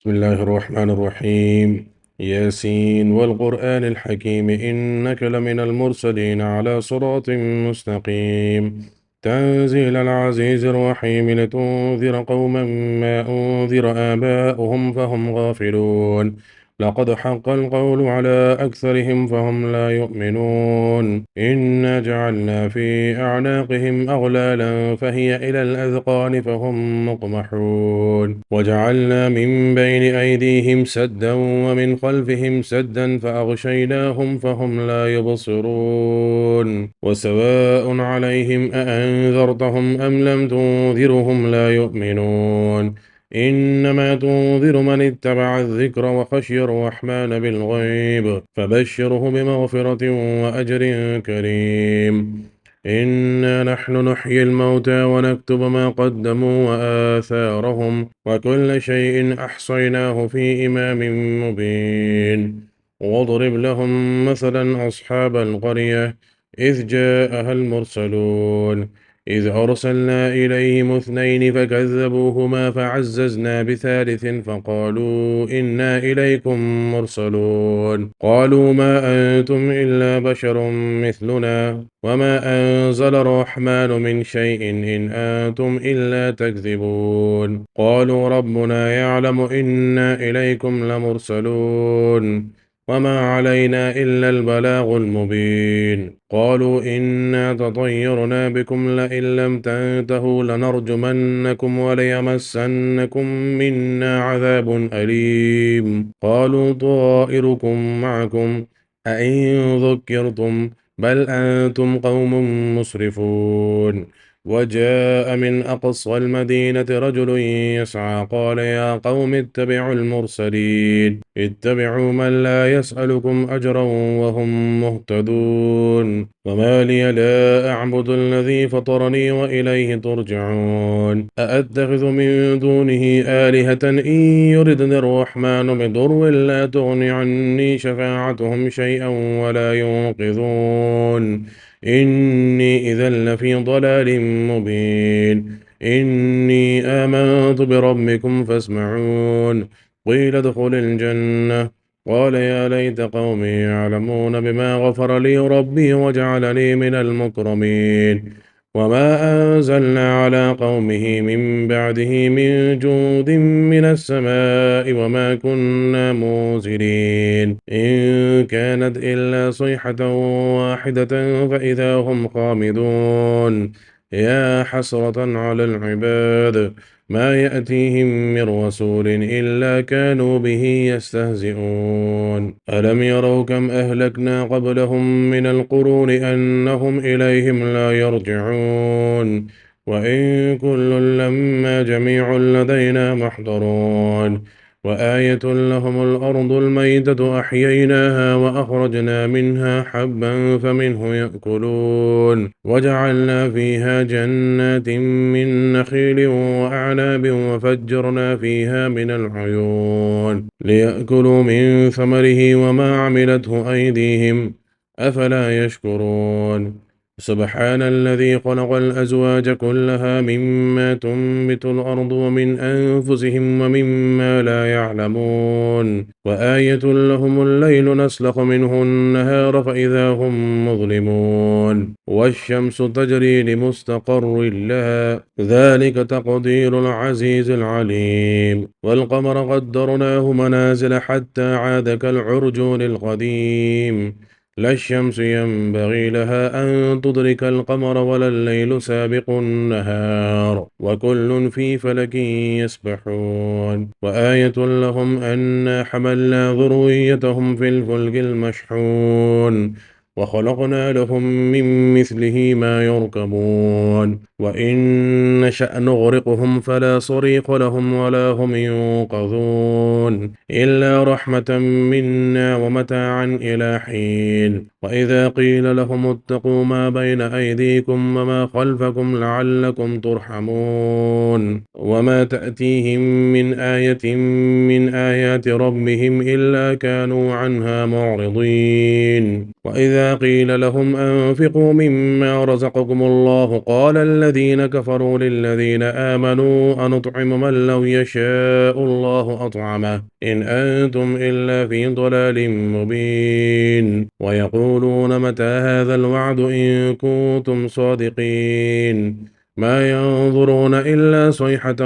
بسم الله الرحمن الرحيم. ياسين والقرآن الحكيم إنك لمن المرسلين على صراط مستقيم. تنزيل العزيز الرحيم لتنذر قوما ما أنذر آباؤهم فهم غافلون. لقد حق القول على أكثرهم فهم لا يؤمنون. إنا جعلنا في أعناقهم أغلالا فهي إلى الأذقان فهم مقمحون وجعلنا من بين أيديهم سدا ومن خلفهم سدا فأغشيناهم فهم لا يبصرون وسواء عليهم أأنذرتهم أم لم تنذرهم لا يؤمنون. إنما تنذر من اتبع الذكر وخشي الرحمن بالغيب فبشره بمغفرة وأجر كريم. إنا نحن نحيي الموتى ونكتب ما قدموا وآثارهم وكل شيء أحصيناه في إمام مبين. واضرب لهم مثلا أصحاب القرية إذ جاءها المرسلون إذ أرسلنا إليهم اثنين فكذبوهما فعززنا بثالث فقالوا إنا إليكم مرسلون قالوا ما أنتم إلا بشر مثلنا وما أنزل الرحمن من شيء إن أنتم إلا تكذبون قالوا ربنا يعلم إنا إليكم لمرسلون وما علينا إلا البلاغ المبين قالوا إنا تطيرنا بكم لئن لم تنتهوا لنرجمنكم وليمسنكم منا عذاب أليم قالوا طائركم معكم أئن ذكرتم بل أنتم قوم مسرفون. وجاء من أقصى المدينة رجل يسعى قال يا قوم اتبعوا المرسلين اتبعوا من لا يسألكم أجرا وهم مهتدون وما لي لا أعبد الذي فطرني وإليه ترجعون أأتخذ من دونه آلهة إن يردني الرحمن بضر لا تغن عني شفاعتهم شيئا ولا ينقذون. إني إذا لفي ضلال مبين. إني آمنت بربكم فاسمعون قيل ادخل الجنة قال يا ليت قومي يعلمون بما غفر لي ربي وجعلني من المكرمين. وما أنزلنا على قومه من بعده من جود من السماء وما كنا منزلين إن كانت إلا صيحة واحدة فإذا هم خامدون. يا حسرة على العباد ما يأتيهم من رسول إلا كانوا به يستهزئون ألم يروا كم أهلكنا قبلهم من القرون أنهم إليهم لا يرجعون وإن كل لما جميع لدينا محضرون. وآية لهم الأرض الميتة أحييناها وأخرجنا منها حبا فمنه يأكلون وجعلنا فيها جنات من نخيل وأعناب وفجرنا فيها من العيون ليأكلوا من ثمره وما عملته أيديهم أفلا يشكرون. سبحان الذي خلق الأزواج كلها مما تنبت الأرض ومن أنفسهم ومما لا يعلمون. وآية لهم الليل نسلخ منه النهار فإذا هم مظلمون والشمس تجري لمستقر لها ذلك تقدير العزيز العليم. والقمر قدرناه منازل حتى عاد كالعرجون القديم لا الشمس ينبغي لها أن تدرك القمر ولا الليل سابق النهار وكل في فلك يسبحون. وآية لهم أنا حملنا ذريتهم في الفلك المشحون وخلقنا لهم من مثله ما يركبون وإن نشأ نغرقهم فلا صريخ لهم ولا هم ينقذون إلا رحمة منا ومتاعا إلى حين. وإذا قيل لهم اتقوا ما بين أيديكم وما خلفكم لعلكم ترحمون وما تأتيهم من آية من آيات ربهم إلا كانوا عنها معرضين وإذا قيل لهم أنفقوا مما رزقكم الله قال الذين كفروا للذين آمنوا أنطعم من لو يشاء الله أطعمه إن أنتم إلا في ضلال مبين ويقولون متى هذا الوعد إن كنتم صادقين ما ينظرون إلا صيحة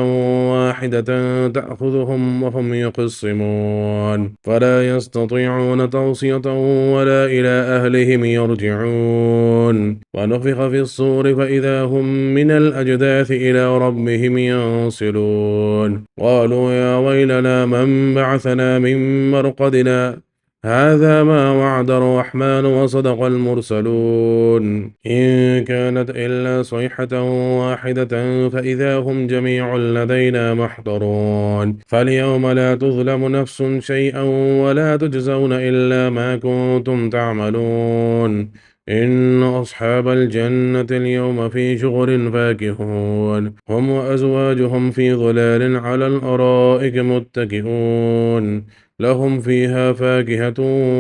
واحدة تأخذهم وهم يخصمون فلا يستطيعون توصية ولا إلى أهلهم يرجعون ونفخ في الصور فإذا هم من الأجداث إلى ربهم ينصلون قالوا يا ويلنا من بعثنا من مرقدنا هذا ما وعد الرحمن وصدق المرسلون إن كانت إلا صيحة واحدة فإذا هم جميع لدينا محضرون فاليوم لا تظلم نفس شيئا ولا تجزون إلا ما كنتم تعملون إن أصحاب الجنة اليوم في شغل فاكهون هم وأزواجهم في ظلال على الأرائك متكئون لهم فيها فاكهة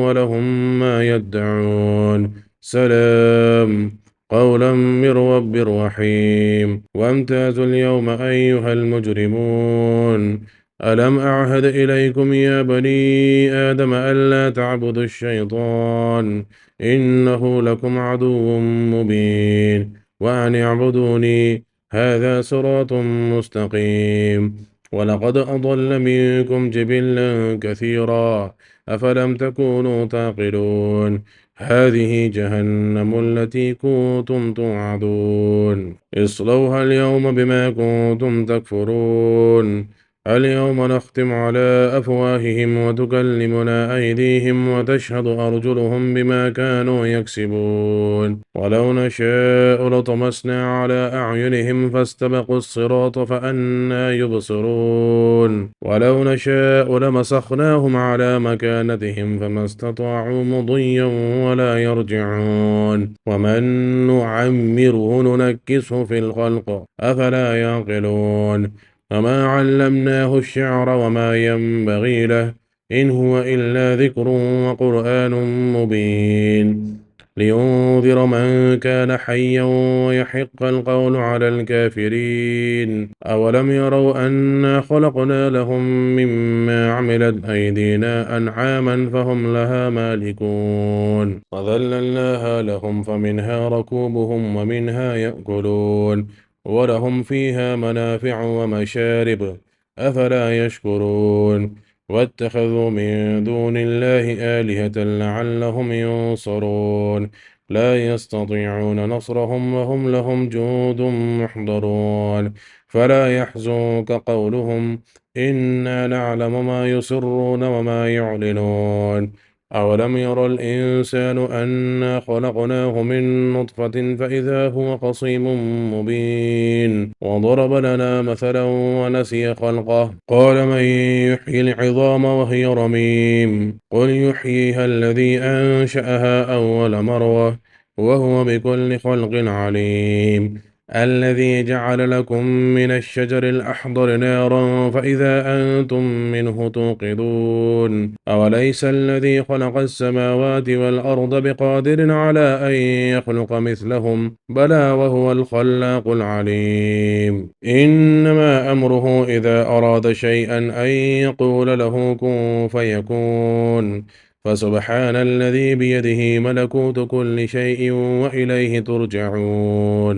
ولهم ما يدعون سلام قولا من رب رحيم وامتازوا اليوم أيها المجرمون ألم أعهد إليكم يا بني آدم ألا تعبدوا الشيطان إنه لكم عدو مبين وأن اعبدوني هذا صراط مستقيم ولقد أضل منكم جبلا كثيرا أفلم تكونوا تعقلون هذه جهنم التي كنتم توعدون اصلوها اليوم بما كنتم تكفرون اليوم نختم على أفواههم وتكلمنا أيديهم وتشهد أرجلهم بما كانوا يكسبون ولو نشاء لطمسنا على أعينهم فاستبقوا الصراط فأنى يبصرون ولو نشاء لمسخناهم على مكانتهم فما استطاعوا مضيا ولا يرجعون ومن نعمره ننكسه في الخلق أفلا يعقلون وما علمناه الشعر وما ينبغي له إن هو إلا ذكر وقرآن مبين لينذر من كان حيا ويحق القول على الكافرين أولم يروا أنا خلقنا لهم مما عملت أيدينا أنعاما فهم لها مالكون وذللناها لهم فمنها ركوبهم ومنها يأكلون ولهم فيها منافع ومشارب أفلا يشكرون واتخذوا من دون الله آلهة لعلهم ينصرون لا يستطيعون نصرهم وهم لهم جند محضرون فلا يحزنك قولهم إنا نعلم ما يسرون وما يعلنون أولم ير الإنسان أنا خلقناه من نطفة فإذا هو خصيم مبين وضرب لنا مثلا ونسي خلقه قال من يحيي العظام وهي رميم قل يحييها الذي أنشأها أول مرة وهو بكل خلق عليم الذي جعل لكم من الشجر الأخضر نارا فإذا أنتم منه توقدون أوليس الذي خلق السماوات والأرض بقادر على أن يخلق مثلهم بلى وهو الخلاق العليم إنما أمره إذا أراد شيئا أن يقول له كن فيكون فسبحان الذي بيده ملكوت كل شيء وإليه ترجعون